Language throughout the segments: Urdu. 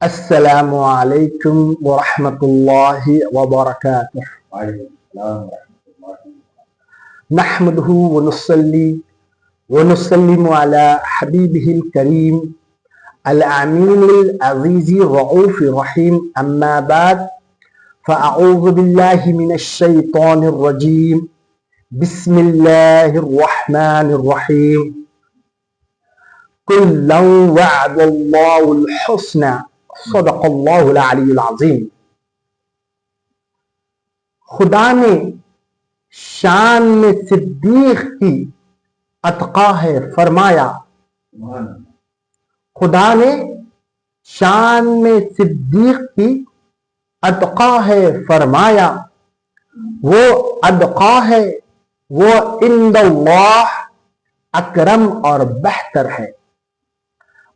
السلام علیکم ورحمۃ اللہ وبرکاتہ۔ نحمده ونصلي ونسلم على حبيبه الكريم الأمين العزيز الرؤوف الرحيم، أما بعد فأعوذ بالله من الشيطان الرجيم، بسم الله الرحمن الرحيم، كلا وعد الله الحسنى صدق اللہ العلی العظیم۔ خدا نے شان میں صدیق کی اتقا ہے فرمایا، خدا نے شان میں صدیق کی اتقا ہے فرمایا، وہ اتقا ہے وہ عند اللہ اکرم اور بہتر ہے۔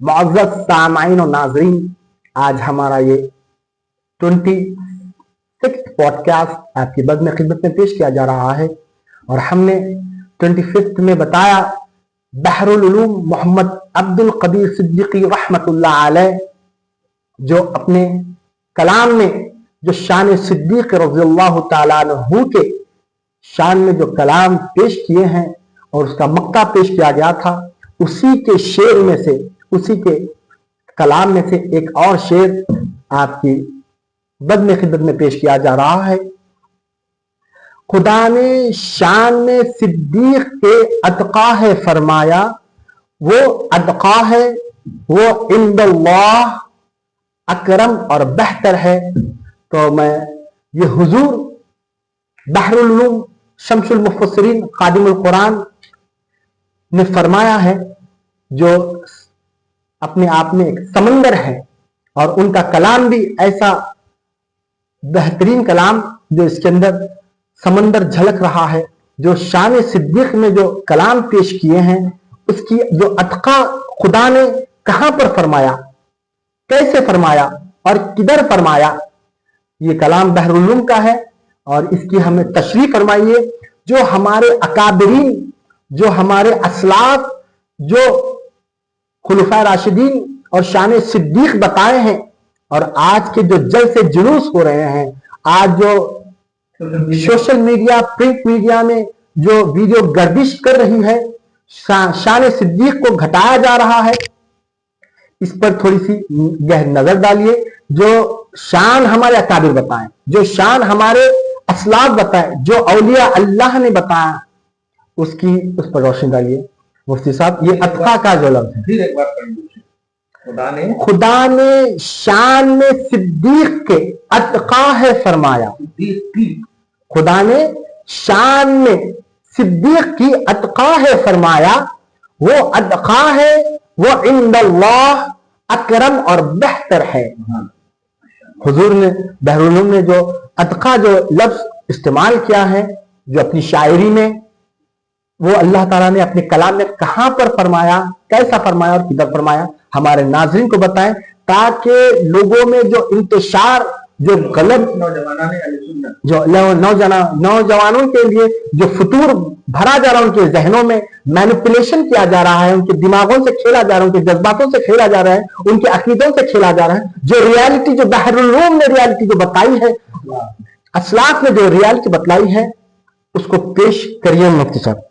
معزز سامعین و ناظرین، آج ہمارا یہ 26 پوڈ کاسٹ آپ کی خدمت میں پیش کیا جا رہا ہے، اور ہم نے 25 میں بتایا بحر العلوم محمد عبد القدیر صدیقی رحمت اللہ علیہ جو اپنے کلام میں جو شان صدیق رضی اللہ تعالیٰ عنہ کے شان میں جو کلام پیش کیے ہیں اور اس کا مقطع پیش کیا گیا تھا، اسی کے شعر میں سے، اسی کے کلام میں سے ایک اور شعر آپ کی خدمت میں پیش کیا جا رہا ہے۔ خدا نے شان میں صدیق کے اتقا ہے فرمایا، وہ اتقا ہے وہ عند اللہ اکرم اور بہتر ہے۔ تو میں یہ حضور بحر العلوم شمس المفسرین خادم القرآن نے فرمایا ہے، جو اپنے آپ میں ایک سمندر ہے، اور ان کا کلام بھی ایسا بہترین کلام جو اس کے اندر سمندر جھلک رہا ہے، جو شان صدیق میں جو کلام پیش کیے ہیں، اس کی جو اتقا خدا نے کہاں پر فرمایا، کیسے فرمایا اور کدھر فرمایا، یہ کلام بحر العلوم کا ہے، اور اس کی ہمیں تشریح فرمائیے۔ جو ہمارے اکابرین، جو ہمارے اسلاف، جو خلفائے راشدین اور شان صدیق بتائے ہیں، اور آج کے جو جلسے جلوس ہو رہے ہیں، آج جو سوشل میڈیا پرنٹ میڈیا میں جو ویڈیو گردش کر رہی ہے، شان صدیق کو گھٹایا جا رہا ہے، اس پر تھوڑی سی گہر نظر ڈالیے۔ جو شان ہمارے اکابر بتائیں، جو شان ہمارے اسلاف بتائیں، جو اولیاء اللہ نے بتایا، اس پر روشنی ڈالیے۔ مفتی صاحب، یہ اتقا کا جو لفظ ہے، خدا نے شان میں صدیق کے اتقا ہے فرمایا، خدا نے شان میں صدیق کی اتقا ہے فرمایا، وہ اتقا ہے وہ عند اللہ اکرم اور بہتر ہے۔ حضور نے بحر العلوم نے جو اتقا جو لفظ استعمال کیا ہے، جو اپنی شاعری میں، وہ اللہ تعالیٰ نے اپنے کلام میں کہاں پر فرمایا، کیسا فرمایا اور کدھر فرمایا، ہمارے ناظرین کو بتائیں، تاکہ لوگوں میں جو انتشار، جو غلط جو نوجوانوں کے لیے جو فطور بھرا جا رہا ہے، ان کے ذہنوں میں مینپولیشن کیا جا رہا ہے، ان کے دماغوں سے کھیلا جا رہا ہے، ان کے جذباتوں سے کھیلا جا رہا ہے، ان کے عقیدوں سے کھیلا جا رہا ہے، جو ریالٹی، جو بحر العلوم نے ریالٹی جو بتائی ہے، اسلاف نے جو ریالٹی بتلائی ہے، اس کو پیش کریے مفتی صاحب۔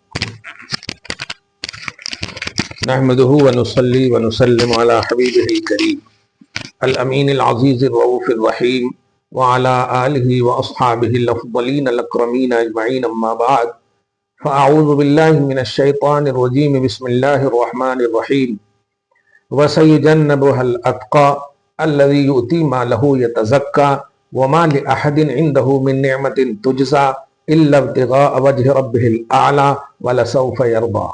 نحمده ونصلي ونسلم على حبيبه الكريم الأمين العزيز الرؤوف الرحيم وعلى آله وأصحابه الأفضلين الأكرمين أجمعين، أما بعد فأعوذ بالله من الشيطان الرجيم، بسم الله الرحمن الرحيم، وسيجنبها الأتقى الذي يؤتي ماله يتزكى وما لأحد عنده من نعمة تجزى إلا ابتغاء وجه ربه الأعلى ولسوف يرضى۔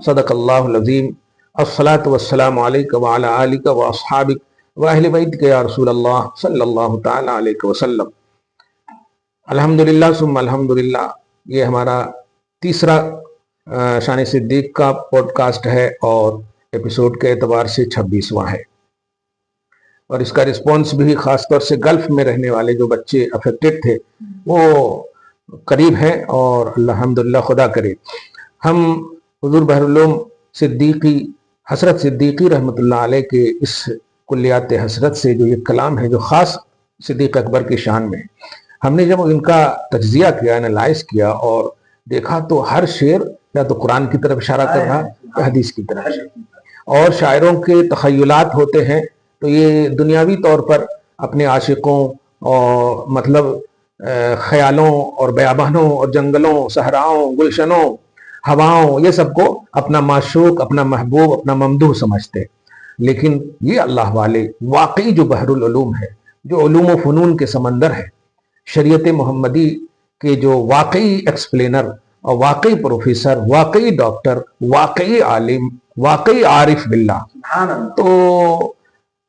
صدق اللہ العظیم۔ الصلاۃ والسلام علیک وعلی آلک واصحابک واہل بیتک یا رسول اللہ صلی اللہ تعالی علیہ وسلم۔ الحمدللہ ثم الحمدللہ، یہ ہمارا تیسرا شان صدیق کا پوڈ کاسٹ ہے، اور ایپیسوڈ کے اعتبار سے 26واں ہے، اور اس کا رسپانس بھی خاص طور سے گلف میں رہنے والے جو بچے افیکٹڈ تھے وہ قریب ہیں، اور الحمدللہ خدا کرے ہم حضور بحر العلوم صدیقی حضرت صدیقی رحمت اللہ علیہ کے اس کلیات حسرت سے جو یہ کلام ہے جو خاص صدیق اکبر کی شان میں، ہم نے جب ان کا تجزیہ کیا، انالائز کیا اور دیکھا تو ہر شعر یا تو قرآن کی طرف اشارہ کر رہا یا حدیث کی طرف، اور شاعروں کے تخیلات ہوتے ہیں تو یہ دنیاوی طور پر اپنے عاشقوں اور مطلب خیالوں اور بیابانوں اور جنگلوں، صحراؤں، گلشنوں، ہواؤں، یہ سب کو اپنا معشوق، اپنا محبوب، اپنا ممدوح سمجھتے، لیکن یہ اللہ والے واقعی جو بحر العلوم ہے، جو علوم و فنون کے سمندر ہے، شریعت محمدی کے جو واقعی ایکسپلینر اور واقعی پروفیسر، واقعی ڈاکٹر، واقعی عالم، واقعی عارف باللہ، تو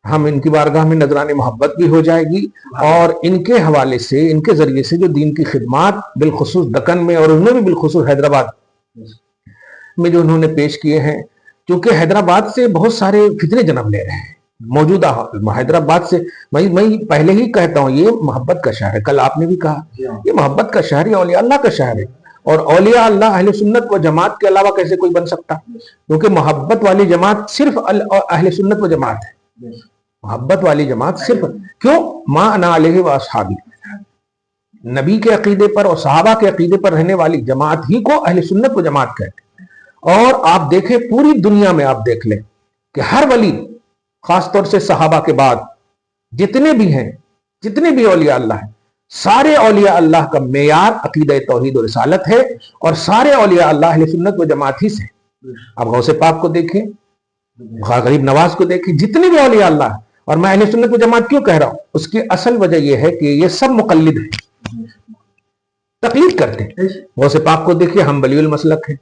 ہم ان کی بارگاہ میں نذران محبت بھی ہو جائے گی، اور ان کے حوالے سے، ان کے ذریعے سے جو دین کی خدمات بالخصوص دکن میں اور انہوں نے بھی بالخصوص حیدرآباد میں جو انہوں نے پیش کیے ہیں، کیونکہ حیدرآباد سے بہت سارے فتنے جنم لے رہے ہیں موجودہ حیدرآباد سے، میں پہلے ہی کہتا ہوں یہ محبت کا شہر ہے، کل آپ نے بھی کہا یہ محبت کا شہر ہے، اولیاء اللہ کا شہر ہے، اور اولیاء اللہ اہل سنت و جماعت کے علاوہ کیسے کوئی بن سکتا، کیونکہ محبت والی جماعت صرف اہل سنت و جماعت ہے، محبت والی جماعت صرف، کیوں؟ ما انا علیہ و اصحابی، نبی کے عقیدے پر اور صحابہ کے عقیدے پر رہنے والی جماعت ہی کو اہل سنت و جماعت کہتے ہیں۔ اور آپ دیکھیں پوری دنیا میں، آپ دیکھ لیں کہ ہر ولی، خاص طور سے صحابہ کے بعد جتنے بھی ہیں، جتنے بھی اولیاء اللہ ہیں، سارے اولیاء اللہ کا معیار عقیدہ توحید و رسالت ہے، اور سارے اولیاء اللہ اہل سنت و جماعت ہی سے۔ آپ غوث پاک کو دیکھیں، خواجہ غریب نواز کو دیکھیں، جتنے بھی اولیاء اللہ ہیں، اور میں اہل سنت و جماعت کیوں کہہ رہا ہوں، اس کی اصل وجہ یہ ہے کہ یہ سب مقلد ہیں، تقلید کرتے ہیں۔ غوث پاک کو دیکھیں، حنبلی المسلک ہے،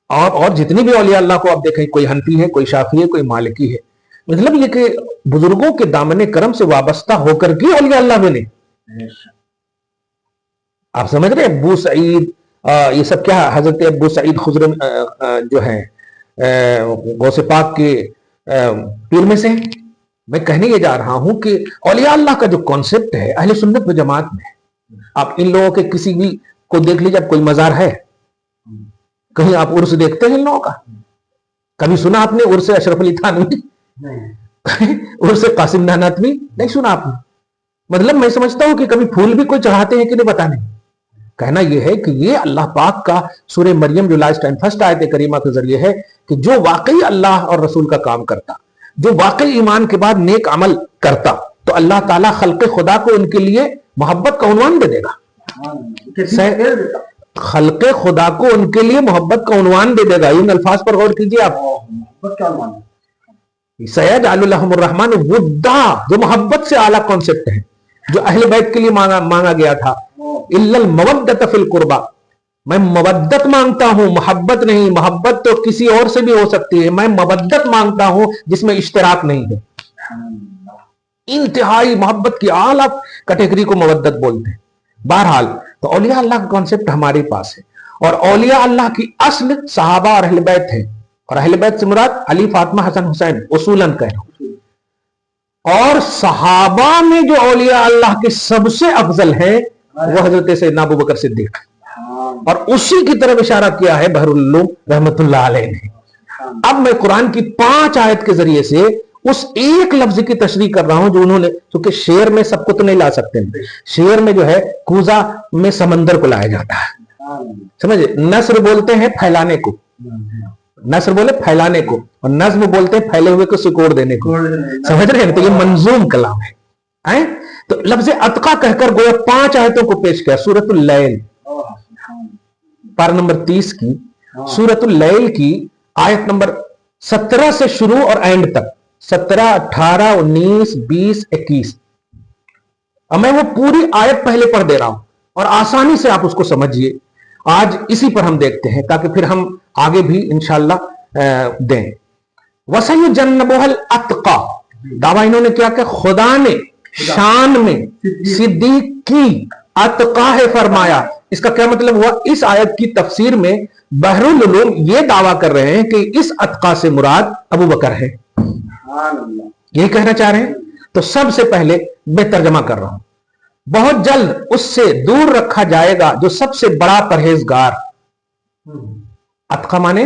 اور جتنی بھی اولیاء اللہ کو آپ دیکھیں، کوئی حنفی ہے، کوئی شافعی ہے، کوئی مالکی ہے، مطلب یہ کہ بزرگوں کے دامن کرم سے وابستہ ہو کر کے اولیاء اللہ بنے۔ آپ سمجھ رہے ہیں؟ ابو سعید، یہ سب کیا، حضرت ابو سعید خضر جو ہیں غوث پاک کے پیر میں سے، میں کہنے یہ جا رہا ہوں کہ اولیاء اللہ کا جو کانسیپٹ ہے اہل سنت و جماعت میں، آپ ان لوگوں کے کسی بھی کو دیکھ لیجیے، اب کوئی مزار ہے کہیں، آپ عرس دیکھتے ہیں ان لوگوں کا؟ کبھی سنا آپ نے عرس اشرف علی تھانوی، عرس قاسم نانوتوی؟ نہیں سنا آپ نے؟ مطلب میں سمجھتا ہوں کہ کبھی پھول بھی کوئی چڑھاتے ہیں کہ نہیں، بتا نہیں۔ کہنا یہ ہے کہ یہ اللہ پاک کا سورہ مریم جو لاسٹ اینڈ فرسٹ آیت کریمہ کے ذریعے ہے کہ جو واقعی اللہ اور رسول کا کام کرتا، جو واقعی ایمان کے بعد نیک عمل کرتا، تو اللہ تعالیٰ خلق خدا کو ان کے لیے محبت کا عنوان دے دے گا، خلق خدا کو ان کے لیے محبت کا عنوان دے دے گا۔ ان الفاظ پر غور کیجئے آپ، سیجعل لہم الرحمن ودا، جو محبت سے اعلیٰ کانسیپٹ ہے، جو اہل بیت کے لیے مانگا گیا تھا، الا المودۃ فی القربى، میں مودت مانگتا ہوں، محبت نہیں، محبت تو کسی اور سے بھی ہو سکتی ہے، میں مودت مانگتا ہوں جس میں اشتراک نہیں ہے۔ انتہائی محبت کی اعلیٰ کیٹیگری کو مودت بولتے ہیں۔ بہرحال تو اولیاء اللہ کا کانسیپٹ ہمارے پاس ہے، اور اولیاء اللہ کی اصل صحابہ اور اہل بیت ہے، اور اہل بیت سے مراد علی، فاطمہ، حسن، حسین، اصولاً کہہ رہا ہوں۔ اور صحابہ میں جو اولیاء اللہ کے سب سے افضل ہیں وہ حضرت سیدنا ابو بکر صدیق، اور اسی کی طرف اشارہ کیا ہے بحر العلوم رحمت اللہ علیہ نے۔ اب میں قرآن کی 5 آیت کے ذریعے سے اس ایک لفظ کی تشریح کر رہا ہوں جو انہوں نے، کیونکہ شعر میں سب کو تو نہیں لا سکتے، شعر میں جو ہے کوزہ میں سمندر کو لایا جاتا ہے، سمجھے؟ نثر بولتے ہیں پھیلانے کو، نثر بولے پھیلانے کو، اور نظم بولتے ہیں پھیلے ہوئے کو سکوڑ دینے کو، سمجھ رہے ہیں؟ تو یہ منظوم کلام ہے۔ تو لفظ اتقا کہہ کر گویا 5 آیتوں کو پیش کیا۔ سورۃ اللیل، پارہ نمبر 30 کی، سورۃ اللیل کی آیت نمبر 17 سے شروع اور اینڈ تک، 17، 18، 19، 20، 21، اب میں وہ پوری آیت پہلے پڑھ دے رہا ہوں، اور آسانی سے آپ اس کو سمجھیے۔ آج اسی پر ہم دیکھتے ہیں تاکہ پھر ہم آگے بھی انشاءاللہ دیں۔ وَسَيُجَنَّبُهَا الْأَتْقَى، دعویٰ انہوں نے کیا کہ خدا نے شان میں صدیق کی اتقا ہے فرمایا۔ اس کا کیا مطلب ہوا؟ اس آیت کی تفسیر میں بحر العلوم یہ دعویٰ کر رہے ہیں کہ اس اتقا سے مراد ابو بکر ہے، یہی کہنا چاہ رہے ہیں۔ تو سب سے پہلے میں ترجمہ کر رہا ہوں، بہت جلد اس سے دور رکھا جائے گا جو سب سے بڑا پرہیزگار، اتقا مانے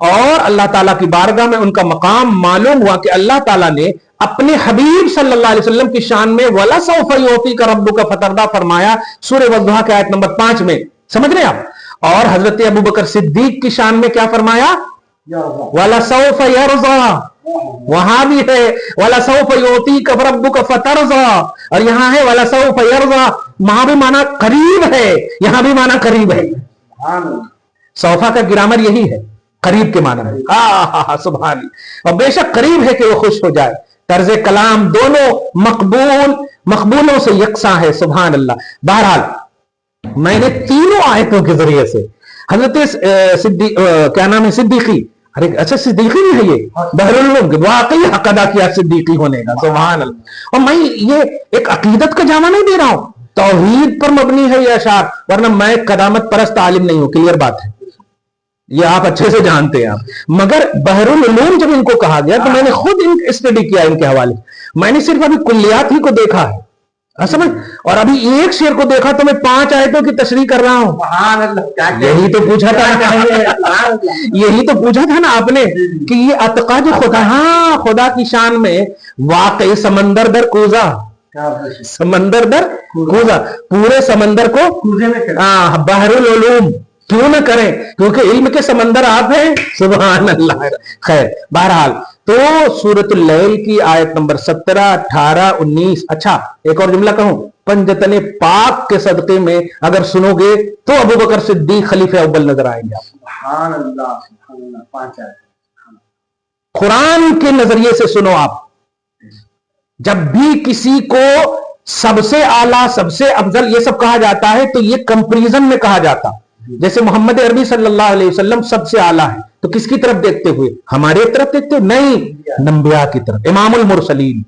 اور اللہ تعالیٰ کی بارگاہ میں ان کا مقام معلوم ہوا کہ اللہ تعالیٰ نے اپنے حبیب صلی اللہ علیہ وسلم کی شان میں وَلَسَوْفَ يُعْطِيكَ رَبُّكَ فَتَرْضَىٰ فرمایا سورہ وضحیٰ کے آیت نمبر 5 میں. سمجھ رہے آپ؟ اور حضرت ابو بکر صدیق کی شان میں کیا فرمایا؟ وَلَسَوْفَ يَرْضَىٰ. وہاں بھی ہے وَلَسَوْفَ يُعْطِيكَ رَبُّكَ فَتَرْضَىٰ, اور یہاں ہے وَلَسَوْفَ يَرْضَىٰ. وہاں بھی معنی قریب ہے, یہاں بھی معنی قریب ہے. صوفہ کا گرامر یہی ہے, قریب کے معنی ہے. سبحان اللہ. اور بے شک قریب ہے کہ وہ خوش ہو جائے. طرز کلام دونوں مقبولوں سے یکساں ہے. سبحان اللہ. بہرحال میں نے تینوں آیتوں کے ذریعے سے حضرت کیا نام ہے صدیقی, ارے اچھا صدیقی نہیں ہے یہ, بحر العلوم واقعی حق ادا کیا صدیقی ہونے کا. سبحان اللہ. اور میں یہ ایک عقیدت کا جامع نہیں دے رہا ہوں, توحید پر مبنی ہے یہ اشعار, ورنہ میں قدامت پرست عالم نہیں ہوں, کلیئر بات ہے, یہ آپ اچھے سے جانتے ہیں. مگر بحر العلوم جب ان کو کہا گیا تو میں نے خود اسٹڈی کیا ان کے حوالے. میں نے صرف ابھی کلیات ہی کو دیکھا ہے, سمجھ, اور ابھی ایک شعر کو دیکھا تو میں 5 آیتوں کی تشریح کر رہا ہوں. یہی تو پوچھا تھا نا آپ نے کہ یہ اتقا جو خدا, ہاں خدا کی شان میں واقعی سمندر در کوزہ, سمندر در کوزہ, پورے سمندر کو بحر العلوم کیوں نہ کریں, کیونکہ علم کے سمندر آپ ہیں. سبحان اللہ. خیر بہرحال تو سورۃ اللیل کی آیت نمبر 17, 18, 19. اچھا ایک اور جملہ کہوں, پنجتن پاک کے صدقے میں اگر سنو گے تو ابو بکر صدیق خلیفہ اول نظر آئیں گے. سبحان اللہ, سبحان اللہ. 5 آیت قرآن کے نظریے سے سنو آپ. جب بھی کسی کو سب سے اعلیٰ, سب سے افضل یہ سب کہا جاتا ہے تو یہ کمپریزن میں کہا جاتا. جیسے محمد عربی صلی اللہ علیہ وسلم سب سے اعلیٰ ہے, تو کس کی طرف دیکھتے ہوئے؟ ہمارے طرف دیکھتے ہوئے نہیں, انبیاء کی طرف, امام المرسلین,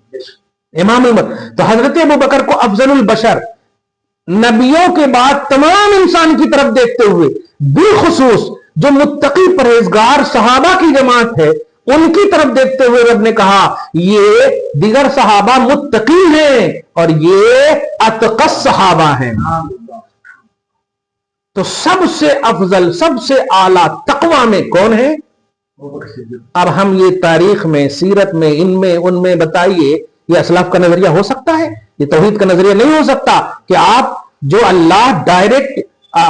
تو حضرت ابو بکر کو افضل البشر, نبیوں کے بعد تمام انسان کی طرف دیکھتے ہوئے, بالخصوص جو متقی پرہیزگار صحابہ کی جماعت ہے ان کی طرف دیکھتے ہوئے رب نے کہا یہ دیگر صحابہ متقی ہیں اور یہ اتقی صحابہ ہیں. تو سب سے افضل, سب سے اعلیٰ تقوی میں کون ہے؟ اب ہم یہ تاریخ میں, سیرت میں, ان میں بتائیے, یہ اسلاف کا نظریہ ہو سکتا ہے؟ یہ توحید کا نظریہ نہیں ہو سکتا کہ آپ جو اللہ ڈائریکٹ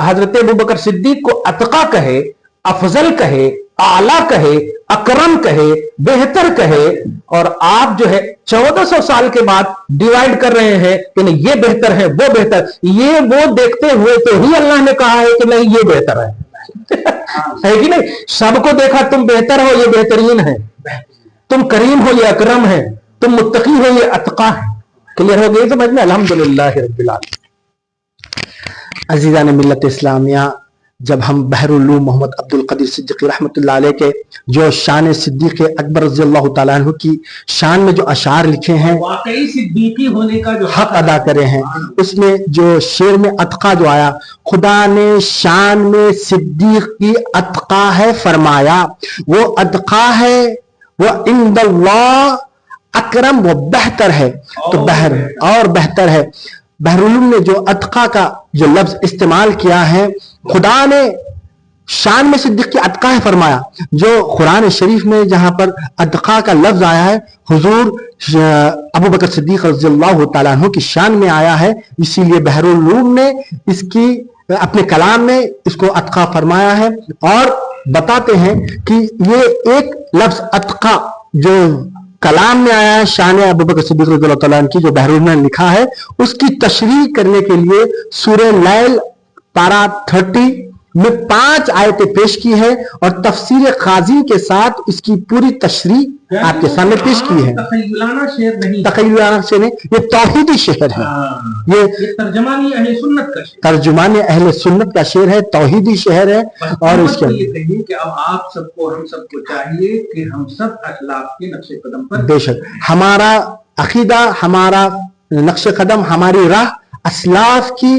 حضرت ابوبکر صدیق کو اتقا کہے, افضل کہے, اعلیٰ کہے, اکرم کہے, بہتر کہے, اور آپ جو ہے 1400 سال کے بعد ڈیوائیڈ کر رہے ہیں کہ نہیں یہ بہتر ہے وہ بہتر, یہ وہ دیکھتے ہوئے تو ہی اللہ نے کہا ہے کہ نہیں یہ بہتر ہے کہ نہیں؟ سب کو دیکھا, تم بہتر ہو یہ بہترین ہے, تم کریم ہو یہ اکرم ہے, تم متقی ہو یہ اتقا ہے. کلیئر ہو گئی سمجھ میں؟ الحمدللہ رب العالمین. عزیزان ملت اسلامیہ, جب ہم بحر العلوم محمد عبد القدیر صدیقی رحمۃ اللہ علیہ کے جو شان صدیق اکبر رضی اللہ تعالیٰ عنہ کی شان میں جو اشعار لکھے ہیں, واقعی صدیقی ہونے کا جو حق ادا کرے ہیں, اس میں جو شعر میں اتقا جو آیا, خدا نے شان میں صدیق کی اتقا ہے فرمایا, وہ اتقا ہے, وہ عند اللہ اکرم, وہ بہتر ہے. تو بہر اور بہتر ہے. بحر العلوم نے جو اتقا کا جو لفظ استعمال کیا ہے, خدا نے شان میں صدیق کی اتقا ہے فرمایا. جو قرآن شریف میں جہاں پر اتقا کا لفظ آیا ہے حضور ابو بکر صدیق رضی اللہ تعالیٰ عنہ کی شان میں آیا ہے, اسی لیے بحر العلوم نے اس کی اپنے کلام میں اس کو اتقا فرمایا ہے. اور بتاتے ہیں کہ یہ ایک لفظ اتقا جو کلام میں آیا ہے شان ابو بکر صدیق رضی اللہ تعالیٰ عنہ کی, جو بحر العلوم نے لکھا ہے, اس کی تشریح کرنے کے لیے سورہ لیل پارہ 30 میں 5 آیتیں پیش کی ہے, اور تفسیر قاضی کے ساتھ اس کی پوری تشریح آپ کے سامنے پیش کی ہے. تخیلانہ شعر نہیں, تخیلانہ شعر نہیں, یہ توحیدی شعر ہے. یہ ترجمان اہل سنت کا شعر, ترجمان اہل سنت کا شعر ہے, توحیدی شعر ہے. اور اس کے یہ کہیے کہ اب آپ سب کو, ہم سب کو چاہیے کہ ہم سب اسلاف کے نقش قدم پر, بے شک ہمارا عقیدہ, ہمارا نقش قدم, ہماری راہ اسلاف کی